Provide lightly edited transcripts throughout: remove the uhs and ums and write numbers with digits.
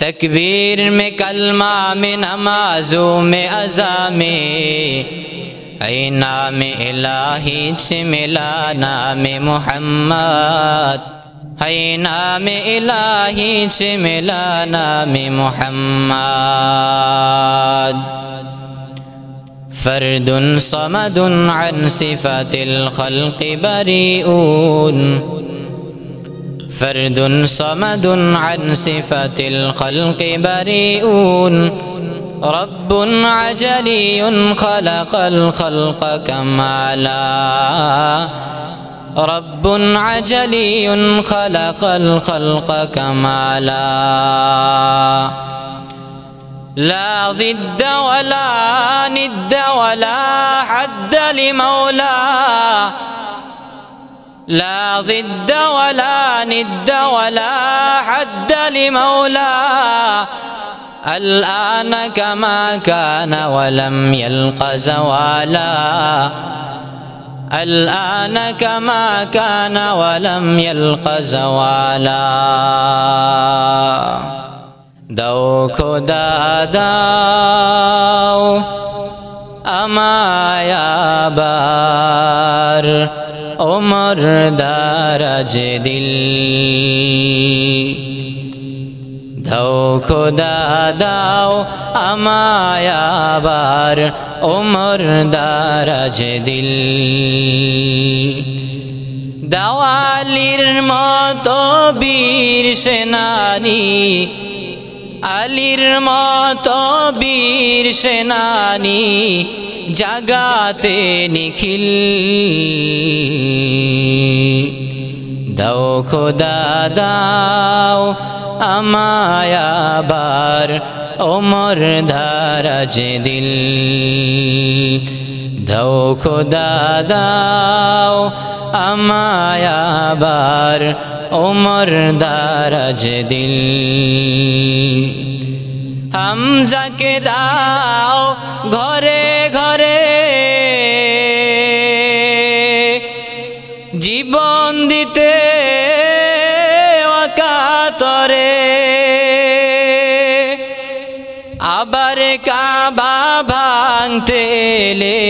तकबीर में कलमा में नमाजों में अज़ा में ऐ नाम इलाही से मिला नाम मुहम्मद है नाम इलाही से मिला नाम मुहम्मद फर्दुन समदुन अन सिफतिल खल्क़ बरीऊन फर्दुन समदुन अन सिफतिल खल्क़ बरीऊन रब्बुन अजलियुन खलक़ल खल्क़ कमाला रब्बुन अजलियुन खलक़ल खल्क़ कमाला ला ज़िद्द वला निद्द वला हद्द लिमौला ला ज़िद्द वला निद्द वला हद्द लिमौला الآن كما كان ولم يلق زوالا الآن كما كان ولم يلق زوالا দাও খোদা দাও আমায় আবার ওমর দারাজ দিল দাও খোদা দাও আমায় আবার ওমর দারাজ দিল দাওয়ালির মতো বীর সেনানী আলীর মতো বীর সেনানী জাগাতে নিখিল দাও খোদা দাও আমায় আবার ওমর দারাজ দিল দাও খোদা দাও আমায় আবার ওমর দারাজ দিল হামজাকে দাও ঘরে ঘরে জীবন দিতে ওয়াকাতরে আবার কাবা ভাঙতে এলে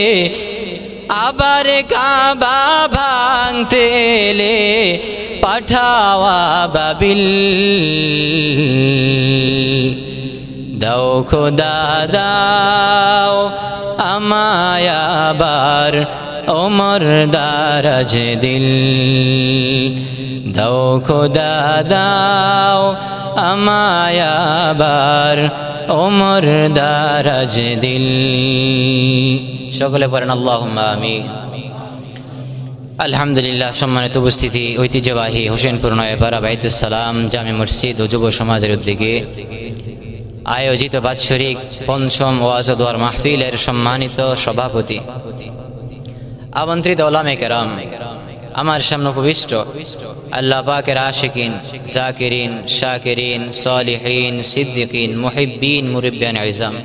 আবার কাবা ভাঙতে এলে পাঠাওয়া বাবিল দাও খোদা দাও আমায় আবার ওমর দারাজ দিল দাও খোদা দাও আমায় আবার ওমর দারাজ দিল সকলে পড়েন আল্লাহুম্মা আমিন আলহামদুলিল্লাহ সম্মানিত উপস্থিতি ঐতিহ্যবাহী হোসেনপুর নয়াপাড়া বাইতুস সালাম জামে মসজিদ ও যুব সমাজের উদ্যোগে আয়োজিত বাৎসরিক পঞ্চম ওয়াজ ও দোয়ার মাহফিলের সম্মানিত সভাপতি আমন্ত্রিত ওলামায়ে কেরাম আমার সামনে উপবিষ্ট আল্লাহ পাকের আশিকিন জাকিরিন শাকিরিন সালিহিন সিদ্দিকিন মুহিব্বিন মুরিব্বিয়ান ইজাম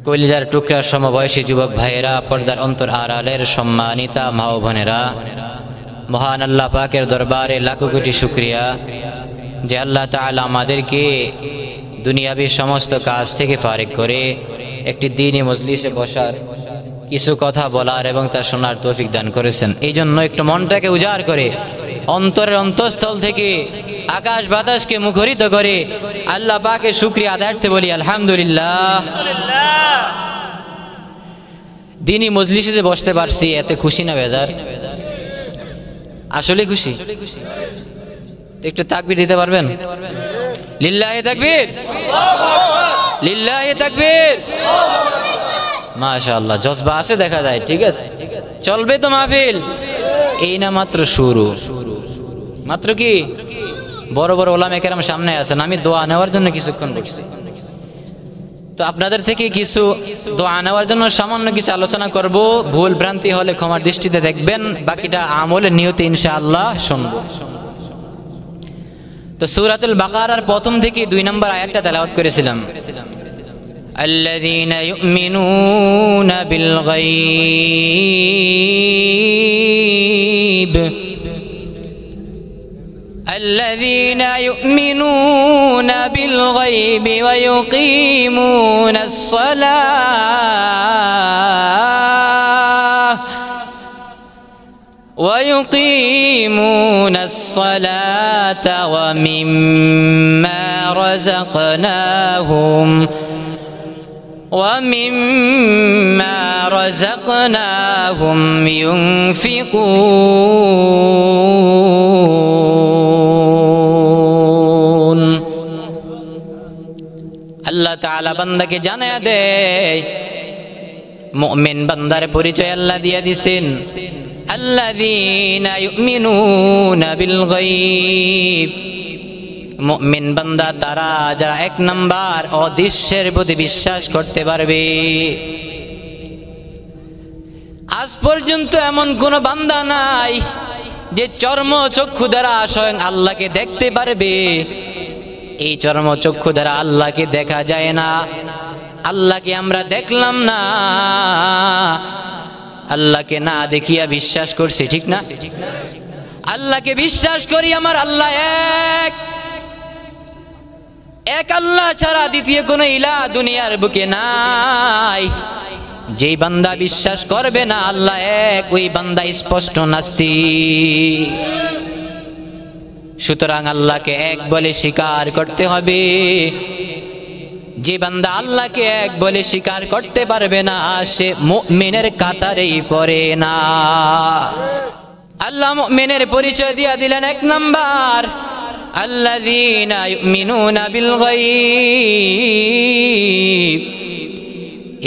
কলিজার টুকরা সমবয়সী যুবক ভাইয়েরা পর্দার অন্তর আড়ালের সম্মানিতা মা ও বোনেরা মহান আল্লাহ পাকের দরবারে লাখো কোটি শুকরিয়া যে আল্লাহ তাআলা আমাদেরকে দুনিয়াবী সমস্ত কাজ থেকে ফারিগ করে একটি দ্বীনি মজলিসে বসার কিছু কথা বলার এবং তা শোনার তৌফিক দান করেছেন। এই জন্য একটু মনটাকে উজাড় করে অন্তরের অন্তঃস্থল থেকে আকাশ বাতাসকে মুখরিত করে আল্লাহ পাকের শুকরিয়া আদায়ার্থে বলি আলহামদুলিল্লাহ। দ্বীনি মজলিসে যে বসতে পারছি এতে খুশি না বেজার? আসলে খুশি। একটু তাকবীর দিতে পারবেন? লিল্লাহি তাকবীর, লিল্লাহি তাকবীর। মাশাআল্লাহ, জজবা আছে দেখা যায়। ঠিক আছে, চলবে তো মাহফিল। এই না মাত্র শুরু, মাত্র কি বড় বড় ওলামায়ে কেরাম সামনে আছেন, আমি দোয়া নেওয়ার জন্য কিছুক্ষণ বসছি। তো আপনাদের থেকে কিছু দোয়া নেওয়ার জন্য সামান্য কিছু আলোচনা করব, ভুল ভ্রান্তি হলে ক্ষমার দৃষ্টিতে দেখবেন, বাকিটা আমলের নিয়তে ইনশাআল্লাহ শুনবো। তো সূরাতুল বাকারার প্রথম থেকে 2 নম্বর আয়াতটা তেলাওয়াত করেছিলাম। الذين يؤمنون بالغيب الذين يؤمنون بالغيب ويقيمون الصلاة ومما رزقناهم ينفقون আল্লাহ তাআলা বান্দাকে জানায়া দেয়, মুমিন বান্দার পরিচয় আল্লাহ দিয়ে দিয়েছেন, আল্লাযীনা ইউমিনুনা বিল গায়ব। মুমিন বান্দা তারা যারা এক নাম্বার অদৃশ্যের প্রতি বিশ্বাস করতে পারবে। আজ পর্যন্ত এমন কোন বান্দা নাই যে চর্মচক্ষু দ্বারা স্বয়ং আল্লাহকে দেখতে পারবে। এই চর্মচক্ষু দ্বারা আল্লাহকে দেখা যায় না, আল্লাহকে আমরা দেখলাম না, আল্লাহকে না দেখিয়া বিশ্বাস করছি, ঠিক না? আল্লাহকে বিশ্বাস করি আমার আল্লাহ এক আল্লাহ ছাড়া দ্বিতীয় কোন ইলাহ দুনিয়ার বুকে নাই। যেই বান্দা বিশ্বাস করবে না আল্লাহ এক, ওই বান্দা স্পষ্ট নাস্তিক। সুতরাং আল্লাহকে এক বলে স্বীকার করতে হবে। যে বান্দা আল্লাহকে এক বলে স্বীকার করতে পারবে না, সে মুমিনের কাতারেই পড়ে না। আল্লাহ মুমিনের পরিচয় দিয়া দিলেন এক নাম্বার, আল্লাযীনা ইউমিনুনা বিল গায়ব।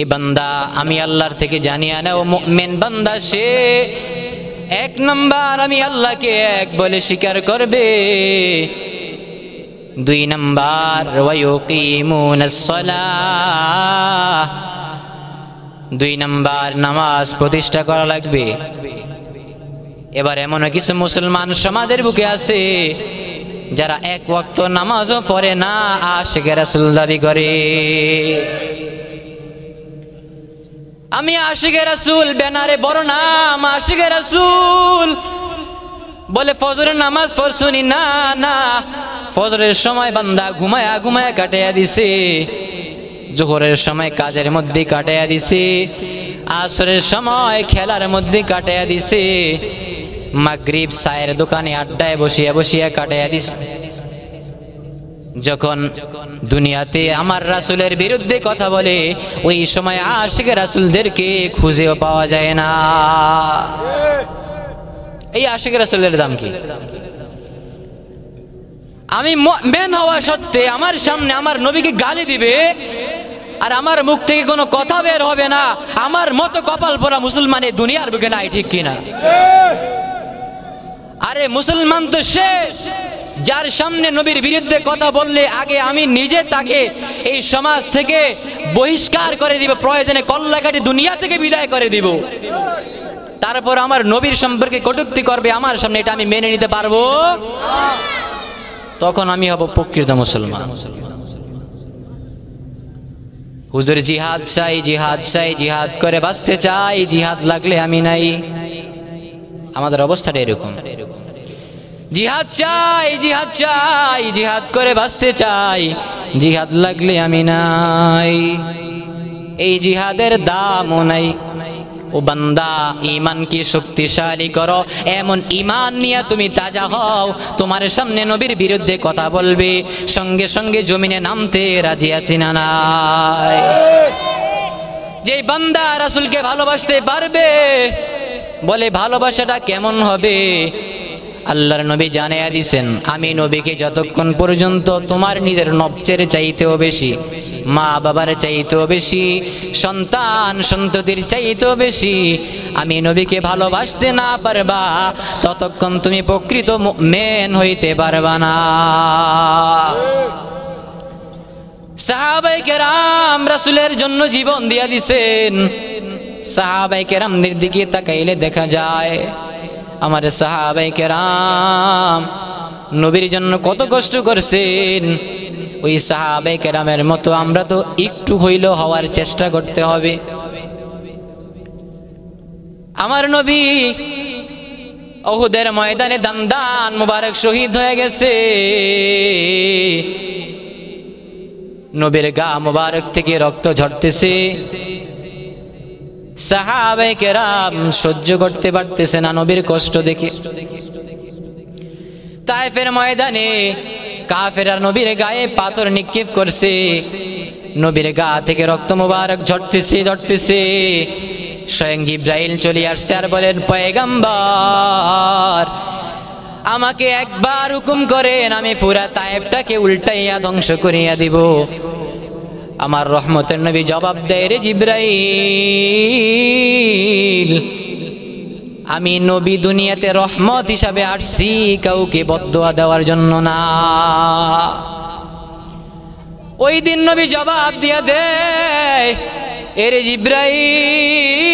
এই বান্দা আমি আল্লাহর থেকে জানিয়া নাও মুমিন বান্দা, সে এক নাম্বার আমি আল্লাহকে এক বলে স্বীকার করবে। দুই নাম্বার ওয়ায়ুকিমুনাস সালাহ, দুই নাম্বার নামাজ প্রতিষ্ঠা করা লাগবে। এবার এমন কিছু মুসলমান সমাজের বুকে আছে যারা এক ওয়াক্ত নামাজও পড়ে না, আশিকে রাসূল দাবি করে। আমি আশিকে রাসূল, ব্যানারে বড় নাম আশিকে রাসূল, বলে ফজরের নামাজ পড়ছুনি না, না ফজরের সময় বান্দা ঘুমায়া ঘুমায়া কাটাইয়া দিছে, জোহরের সময় কাজের মধ্যে কাটাইয়া দিছে, আসরের সময় খেলার মধ্যে কাটাইয়া দিছে, মাগরিব চায়ের দোকানে আড্ডায় বসিয়া বসিয়া কাটাইয়া দিছে। যখন দুনিয়াতে আমার রাসূলের বিরুদ্ধে কথা বলে, ওই সময় আশিকে রাসূলদেরকে খুঁজেও পাওয়া যায় না। এই আশিকে রাসূলের দাম কি? আমি মুমিন হওয়া সত্ত্বে আমার সামনে আমার নবীকে গালি দিবে আর আমার মুখ থেকে কোনো কথা বের হবে না, আমার মতো কপাল পোড়া মুসলমান এই দুনিয়ার বুকে নাই, ঠিক কিনা? আরে মুসলমান তো সে যার সামনে নবীর বিরুদ্ধে কথা বললে আগে আমি নিজে তাকে এই সমাজ থেকে বহিষ্কার করে দিব, প্রয়োজনে কল্লা কাটি দুনিয়া থেকে বিদায় করে দিব। তারপর আমার নবীর সম্পর্কে কটূক্তি করবে আমার সামনে, এটা আমি মেনে নিতে পারবো? তখন আমি হব প্রকৃত মুসলমান। হুজুর জিহাদ চাই, জিহাদ চাই, জিহাদ করে বাঁচতে চাই, জিহাদ লাগলে আমি নাই। আমাদের অবস্থাটা এরকম, জিহাদ চাই, জিহাদ চাই, জিহাদ করে বাঁচতে চাই, জিহাদ লাগলে আমি নাই। এই জিহাদের দামও নাই। ও বান্দা, ঈমানকে শক্তিশালী করো, এমন ঈমান নিয়ে তুমি তাজা হও, তোমার সামনে নবীর বিরুদ্ধে কথা বলবে, সঙ্গে সঙ্গে জমিনে নামতে রাজি আছি না নাই? যে বান্দা রাসূলকে ভালোবাসতে পারবে, বলে ভালোবাসাটা কেমন হবে? আল্লাহর নবী জানাইয়া দিয়েছেন, আমি নবীকে যতক্ষণ পর্যন্ত তোমার নিজের নবচের চাইতেও বেশি, মা বাবার চাইতেও বেশি, সন্তান সন্ততির চাইতেও বেশি আমি নবীকে ভালোবাসতে না পারবা, ততক্ষণ তুমি প্রকৃত মুমিন হইতে পারবা না। সাহাবায়ে কেরাম রাসূলের জন্য জীবন দিয়া দিয়েছেন। সাহাবায়ে কেরামদের দিকে তাকাইলে দেখা যায় আমার সাহাবায়ে কেরাম নবীর জন্য কত কষ্ট করছেন। ওই সাহাবায়ে কেরামের মতো আমরা তো একটু হইলেও হওয়ার চেষ্টা করতে হবে। আমার নবী উহুদের ময়দানে দান্দান মুবারক শহীদ হয়ে গেছে। নবীর গা মুবারক থেকে রক্ত ঝরতেছে। সাহাবায়ে কেরাম সহ্য করতে পারতেছে না নবীর কষ্ট দেখে। তায়েফের ময়দানে কাফেররা নবীর গায়ে পাথর নিক্ষেপ করছে। নবীর গা থেকে রক্ত মুবারক ঝরতেছে। স্বয়ং জিব্রাইল চলে আসছে আর বলেন, পয়গম্বর আমাকে একবার হুকুম করেন, আমি পুরা তায়েফটাকে উল্টাইয়া ধ্বংস করিয়া দিব। আমার রহমতের নবী জবাব দেয়, রে জিব্রাইল, আমি নবী দুনিয়াতে রহমত হিসাবে আসছি, কাউকে বদদুয়া দেওয়ার জন্য না। ওই দিন নবী জবাব দিয়া দেয়, এরে জিব্রাইল,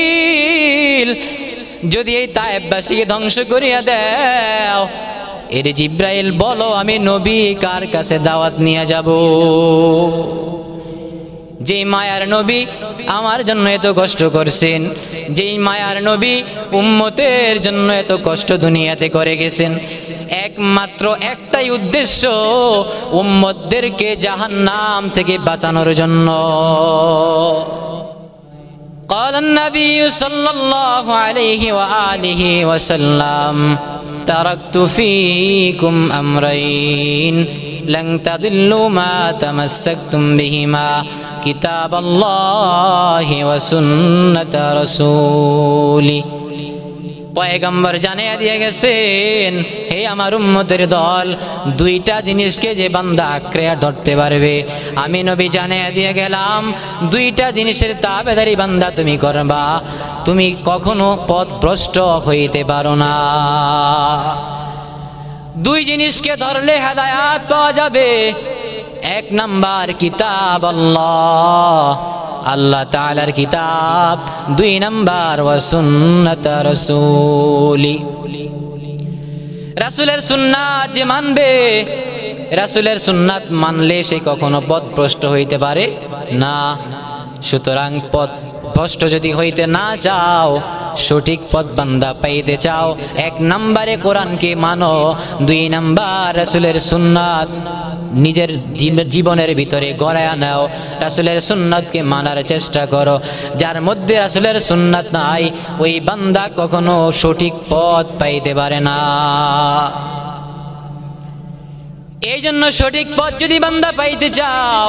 যদি এই তায়েফবাসীকে ধ্বংস করিয়া দাও, এরে জিব্রাইল বলো আমি নবী কার কাছে দাওয়াত নিয়ে যাব? যেই মায়ার নবী আমার জন্য এত কষ্ট করছেন, যেই মায়ার নবী উম্মতের জন্য এত কষ্ট দুনিয়াতে করে গেছেন, একমাত্র একটাই উদ্দেশ্য, উম্মতদেরকে জাহান্নাম থেকে বাঁচানোর জন্য। قال النبي صلى الله عليه وآله وسلم تركت فيكم أمرين لن تضلوا ما تمسكتم بهما كتاب الله وسنة رسولي। পয়গম্বর জানিয়ে দিয়ে গেছেন, হে আমার উম্মতের দল, দুইটা জিনিসকে যে বান্দা আঁকড়ে ধরতে পারবে, আমি নবী জানিয়ে দিয়ে গেলাম, দুইটা জিনিসের তাবেদারি বান্দা তুমি করবা, তুমি কখনো পথভ্রষ্ট হইতে পারো না। দুই জিনিসকে ধরলে হেদায়েত পাওয়া যাবে। এক নাম্বার কিতাব আল্লাহ, আল্লাহ তাআলার কিতাব। দুই নাম্বার ওয়া সুন্নাত রাসূলি, রাসূলের সুন্নাত যে মানবে, রাসূলের সুন্নাত মানলে সে কখনো পথভ্রষ্ট হইতে পারে না। সুতরাং পথভ্রষ্ট যদি হইতে না চাও, সঠিক পথ বান্দা পাইতে চাও, এক নম্বরে কোরআনকে মানো, দুই নাম্বার রাসূলের সুন্নাত নিজের জীবনের ভিতরে গড়ায়া নাও, রাসূলের সুন্নাতকে মানার চেষ্টা করো। যার মধ্যে রাসূলের সুন্নাত নাই, ওই বান্দা কখনো সঠিক পথ পাইতে পারে না। এই জন্য সঠিক পথ যদি বান্দা পাইতে চাও,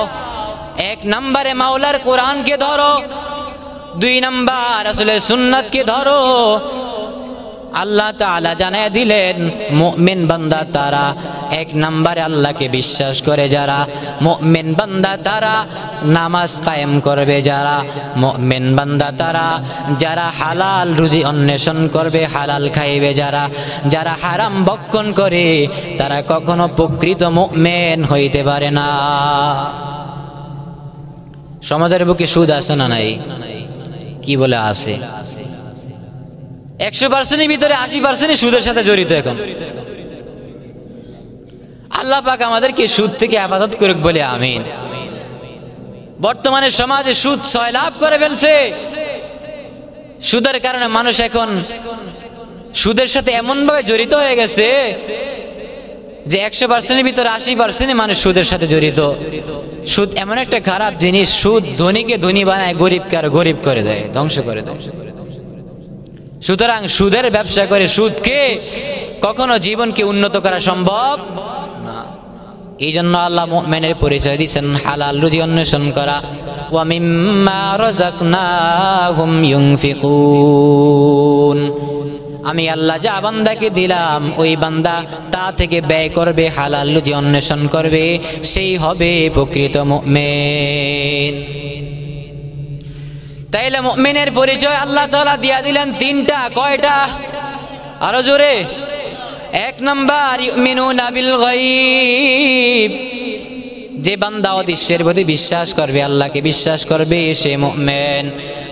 এক নম্বরে মাওলার কোরআনকে ধরো, দুই নাম্বার রাসূলের সুন্নাতকে ধরো। আল্লাহ তাআলা জানায় দিলেন, মুমিন বান্দা তারা, এক নম্বরে আল্লাহকে বিশ্বাস করে যারা, মুমিন বান্দা তারা নামাজ কায়েম করবে যারা, মুমিন বান্দা তারা যারা হালাল রুজি অন্বেষণ করবে, হালাল খাইবে যারা, যারা হারাম ভক্ষণ করে তারা কখনো প্রকৃত মুমিন হইতে পারে না। সমাজের বুকে সুদ আছে না নাই? কি বলে আছে? 100%-এর ভিতরে 80% সুদের সাথে জড়িত। এখন আল্লাহ পাক আমাদেরকে সুদ থেকে হেফাজত করুক বলে আমিন। বর্তমানে সমাজে সুদ সয়লাভ করে ফেলছে। সুদের কারণে মানুষ এখন সুদের সাথে এমন ভাবে জড়িত হয়ে গেছে যে 100%-এর ভিতরে 80% মানুষ সুদের সাথে জড়িত। সুদ এমন একটা খারাপ জিনিস, সুদ ধনীকে ধনী বানায়, গরিবকে আর গরিব করে দেয়, ধ্বংস করে দেয়। সুতরাং সুদের ব্যবসা করে সুদকে কখনো জীবনকে উন্নত করা সম্ভব না। এই জন্য আল্লাহ মুমিনের পরিচয় দিয়েছেন হালাল রুজি অন্বেষণ করা, ওয়া মিম্মা রাযাকনাহুম ইউনফিকুন। আমি আল্লাহ যা বান্দাকে দিলাম, ওই বান্দা তা থেকে ব্যয় করবে, হালাল রুজি অন্বেষণ করবে, সেই হবে প্রকৃত মুমিন। তাইলে মুমিনের পরিচয় আল্লাহ তাআলা দিয়া দিলেন তিনটা। কয়টা? আরো জোরে। এক নাম্বার, ইউমিনুনা বিল গায়ব, যে বান্দা অদৃশ্যের প্রতি বিশ্বাস করবে, আল্লাহকে বিশ্বাস করবে, সে মুমিন।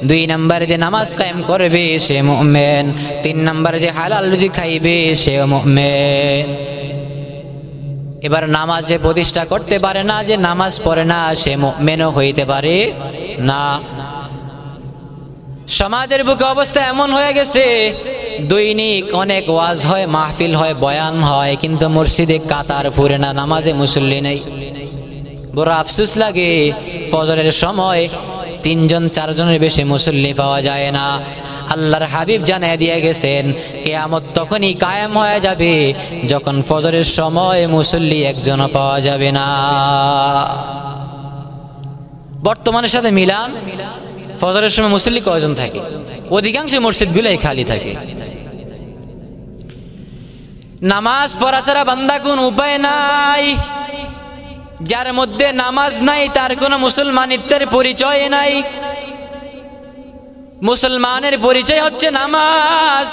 দুই নাম্বারে যে নামাজ কায়েম করবে, সে মুমিন। তিন নাম্বারে যে হালাল রুজি খাইবে, সে মুমিন। এবার নামাজ যে প্রতিষ্ঠা করতে পারে না, যে নামাজ পড়ে না, সে মুমিনও হইতে পারে না। সমাজের বুকে অবস্থা এমন হয়ে গেছে দৈনিক অনেক ওয়াজ হয়, মাহফিল হয়, বয়ান হয়, কিন্তু মসজিদে কাতার ফুরে না, নামাজে মুসল্লি নেই। বড় আফসোস লাগে, ফজরের সময় 3 জন 4 জনের বেশি মুসল্লি পাওয়া যায় না। আল্লাহর হাবিব জানিয়ে দিয়ে গেছেন কিয়ামত তখনই কায়েম হয়ে যাবে যখন ফজরের সময় মুসল্লি একজনও পাওয়া যাবে না। বর্তমানের সাথে মিলান, ফজরের সময় মুসল্লি কয়জন থাকে? অধিকাংশ মসজিদগুলোই খালি থাকে। নামাজ পড়া ছাড়া বান্দা কোন উপায় নাই। যার মধ্যে নামাজ নাই তার কোনো মুসলমানিত্বের পরিচয় নাই। মুসলমানের পরিচয় হচ্ছে নামাজ।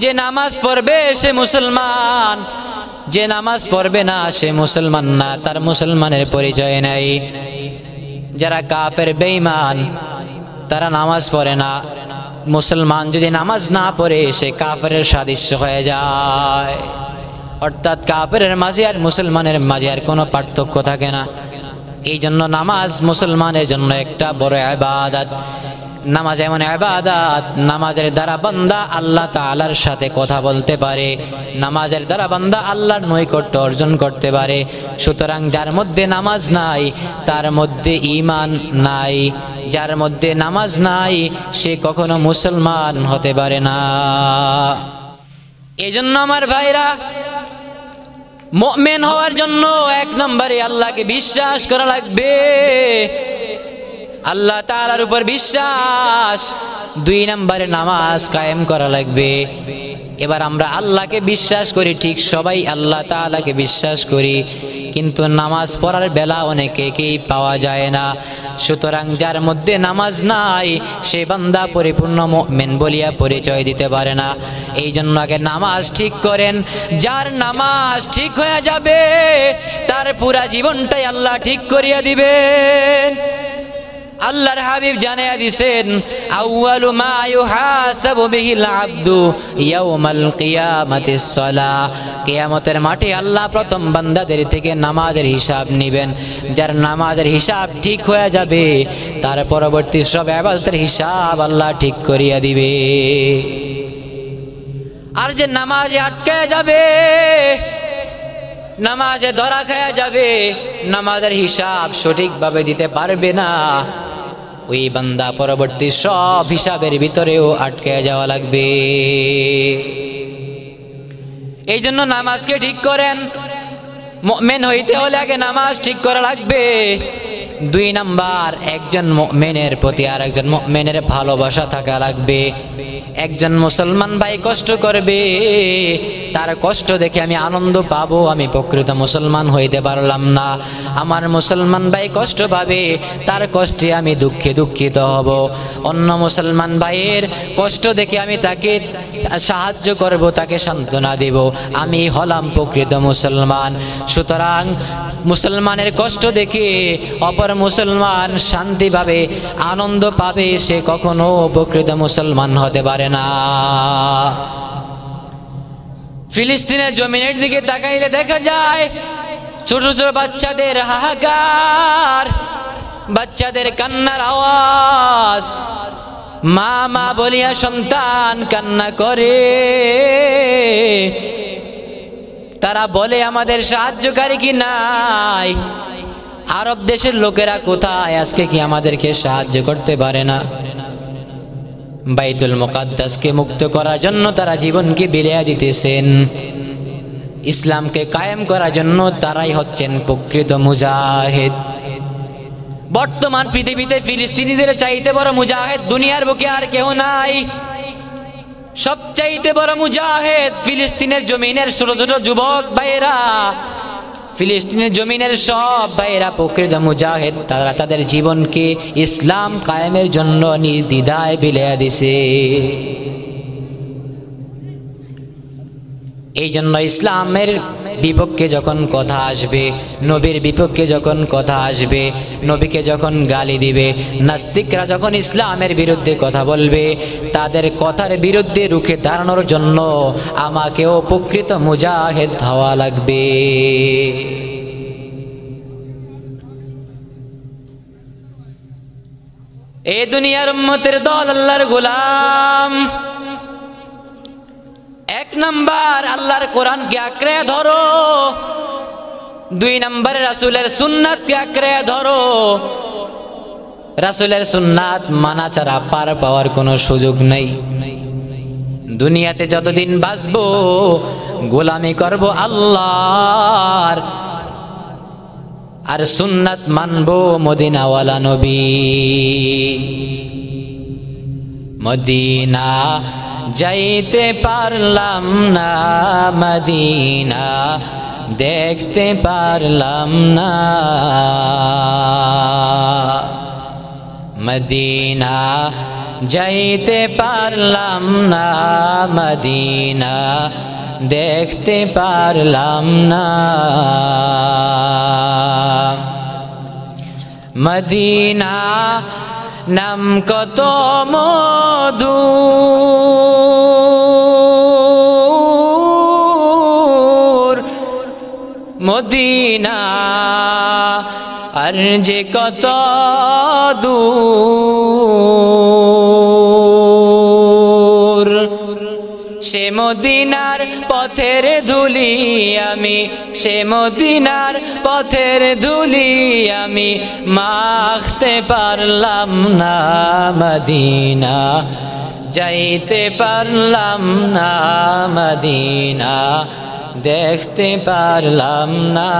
যে নামাজ পড়বে সে মুসলমান, যে নামাজ পড়বে না সে মুসলমান না, তার মুসলমানের পরিচয় নাই। যারা কাফের বেঈমান তারা নামাজ পড়ে না। মুসলমান যদি নামাজ না পড়ে সে কাফেরের সাদৃশ্য হয়ে যায়। অর্থাৎ কাফেরের মাঝে আর মুসলমানের মাঝে আর কোনো পার্থক্য থাকে না। এই জন্য নামাজ মুসলমানের জন্য একটা বড় ইবাদত। নামাজ এমন ইবাদত, নামাজের দ্বারা বান্দা আল্লাহ তাআলার সাথে কথা বলতে পারে, নামাজের দ্বারা বান্দা আল্লাহর নৈকট্য অর্জন করতে পারে। সুতরাং যার মধ্যে নামাজ নাই তার মধ্যে ঈমান নাই, যার মধ্যে নামাজ নাই সে কখনো মুসলমান হতে পারে না। এজন্য আমার ভাইরা, মুমিন হওয়ার জন্য 1 নম্বরে আল্লাহকে বিশ্বাস করা লাগবে, আল্লাহ তাআলার উপর বিশ্বাস। 2 নম্বরে নামাজ কায়েম করা লাগবে। এবার আমরা আল্লাহকে বিশ্বাস করি ঠিক, সবাই আল্লাহ তাআলাকে বিশ্বাস করি, কিন্তু নামাজ পড়ার বেলা অনেকেই পাওয়া যায় না। সুতরাং যার মধ্যে নামাজ নাই সে বান্দা পরিপূর্ণ মুমিন বলিয়া পরিচয় দিতে পারে না। এই জন্য আগে নামাজ ঠিক করেন। যার নামাজ ঠিক হয়ে যাবে তার পুরা জীবনটাই আল্লাহ ঠিক করিয়া দিবেন। আল্লাহর হাবিব জানাইয়া দিয়েছেন, আউয়ালু মা ইউহাসাবু বিহিল আবদু ইয়াউমাল কিয়ামাতিস সালাহ। কিয়ামতের মাঠে আল্লাহ প্রথম বান্দাদের থেকে নামাজের হিসাব নেবেন। যার নামাজের হিসাব ঠিক হয়ে যাবে তার পরবর্তী সব ইবাদতের হিসাব আল্লাহ ঠিক করিয়া দিবে। আর যে নামাজে আটকে যাবে, নামাজে ধরা খায়া যাবে, নামাজের হিসাব সঠিকভাবে দিতে পারবে না, ওই বান্দা পরবর্তী সব হিসাবের ভিতরেও আটকে যাওয়া লাগবে। এই জন্য নামাজকে ঠিক করেন। মুমিন হইতে হলে আগে নামাজ ঠিক করা লাগবে। 2 নাম্বার, একজন মুমিনের প্রতি আর একজন মুমিনের ভালোবাসা থাকা লাগবে। একজন মুসলমান ভাই কষ্ট করবে, তার কষ্ট দেখে আমি আনন্দ পাবো, আমি প্রকৃত মুসলমান হইতে পারলাম না। আমার মুসলমান ভাই কষ্ট পাবে, তার কষ্টে আমি দুঃখিত হব। অন্য মুসলমান ভাইয়ের কষ্ট দেখে আমি তাকে সাহায্য করব, তাকে সান্ত্বনা দেব, আমি হলাম প্রকৃত মুসলমান। সুতরাং মুসলমানের কষ্ট দেখে অপর মুসলমান শান্তি পাবে, আনন্দ পাবে, সে কখনো প্রকৃত মুসলমান হতে পারে না। ফিলিস্তিনের জমিনের দিকে তাকাইলে দেখা যায় ছোট ছোট বাচ্চাদের হাহাকার, বাচ্চাদের কান্নার আওয়াজ। মা মা বলিয়া সন্তান কান্না করে, তারা বলে আমাদের সাহায্যকারী কি নাই? আরব দেশের লোকেরা কোথায়? আজকে কি আমাদেরকে সাহায্য করতে পারে না? বাইতুল মুকাদ্দাসকে মুক্ত করার জন্য তারা জীবনকে বিলিয়ে দিতেছেন। ইসলামকে কায়েম করার জন্য তারাই হচ্ছেন প্রকৃত মুজাহিদ। বর্তমান পৃথিবীতে ফিলিস্তিনিদের চাইতে বড় মুজাহিদ দুনিয়ার বুকে আর কেউ নাই। সবচাইতে বড় মুজাহিদ ফিলিস্তিনের জমিনের ছোট ছোট যুবক ভাইয়েরা, ফিলিস্তিনের জমিনের সব ভাইয়েরা প্রকৃত মুজাহিদ। তারা তাদের জীবনকে ইসলাম কায়েমের জন্য নির্দ্বিধায় বিলিয়ে দিছে। এই জন্য ইসলামের বিপক্ষে যখন কথা আসবে, নবীর বিপক্ষে যখন কথা আসবে, নবীকে যখন গালি দিবে, নাস্তিকরা যখন ইসলামের বিরুদ্ধে কথা বলবে, তাদের কথার বিরুদ্ধে রুখে দাঁড়ানোর জন্য আমাকেও প্রকৃত মুজাহিদ হওয়া লাগবে। এই দুনিয়ার উম্মতের দল আল্লাহর গোলাম, নাম্বার আল্লাহর কোরআনকে আঁকড়ে ধরো, 2 নম্বরে রাসূলের সুন্নাতকে আঁকড়ে ধরো। রাসূলের সুন্নাত মানা ছাড়া পার পাওয়ার কোনো সুযোগ নেই। দুনিয়াতে যতদিন বাঁচবো গোলামি করব আল্লাহর, আর সুন্নাত মানবো মদিনাওয়ালা নবী। মদিনা যাইতে পারলাম না, মদিনা দেখতে পারলাম না, মদিনা যাইতে পারলাম না, মদিনা দেখতে পারলাম না। মদিনা নাম কত মধু, মদিনা আর যে কত দূর। সে মদিনার পথের ধুলি আমি, সে মদিনার পথের ধুলি আমি মাখতে পারলাম না, মদিনা যাইতে পারলাম না, মদিনা দেখতে পারলাম না।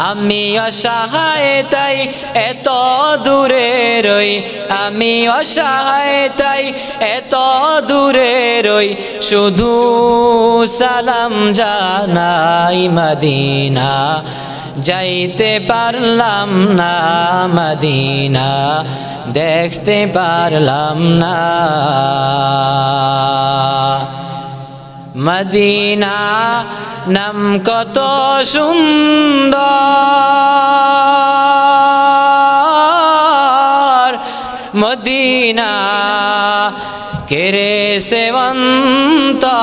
আমি অসহায় তাই এত দূরে রই, আমি অসহায় তাই এত দূরে রই, শুধু সালাম জানাই, মদিনা যাইতে পারলাম না, মদিনা দেখতে পারলাম না। মদিনা নাম কত সুন্দর, মদিনা কেরে সেবন্তর।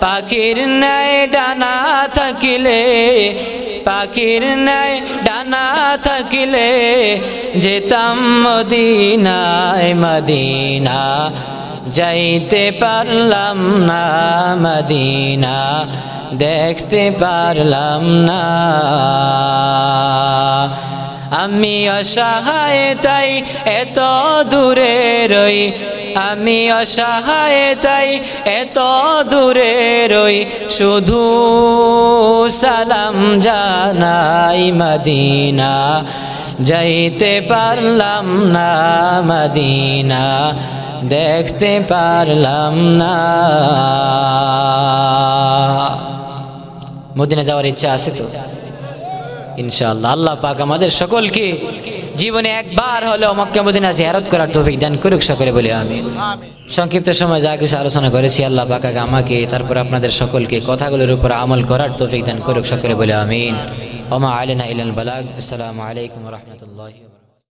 পাখির ন্যায় ডানা থাকিলে, পাখির ন্যায় ডানা থাকিলে যেতাম মদিনায়, মদিনা যাইতে পারলাম না, মদিনা দেখতে পারলাম না। আমি অসহায় তাই এত দূরে রই, আমি অসহায় তাই এত দূরে রই, শুধু সালাম জানাই, মদিনা যাইতে পারলাম না, মদিনা দেখতে পারলাম না। মদিনা যাওয়ার ইচ্ছা আছে তো ইনশাআল্লাহ। আল্লাহ পাক আমাদের সকলকে জীবনে একবার হলেও মক্কা মদিনা জিয়ারত করার তৌফিক দান করুক, সকলে বলি আমিন। সংক্ষিপ্ত সময় যা কিছু আলোচনা করেছি আল্লাহ পাক আমাকে তারপর আপনাদের সকলকে কথাগুলোর উপর আমল করার তৌফিক দান করুক, সকলে বলি আমিন। ওমা আলাইনা ইল্লাল বালাগ। আসসালামু আলাইকুম ওয়া রাহমাতুল্লাহি।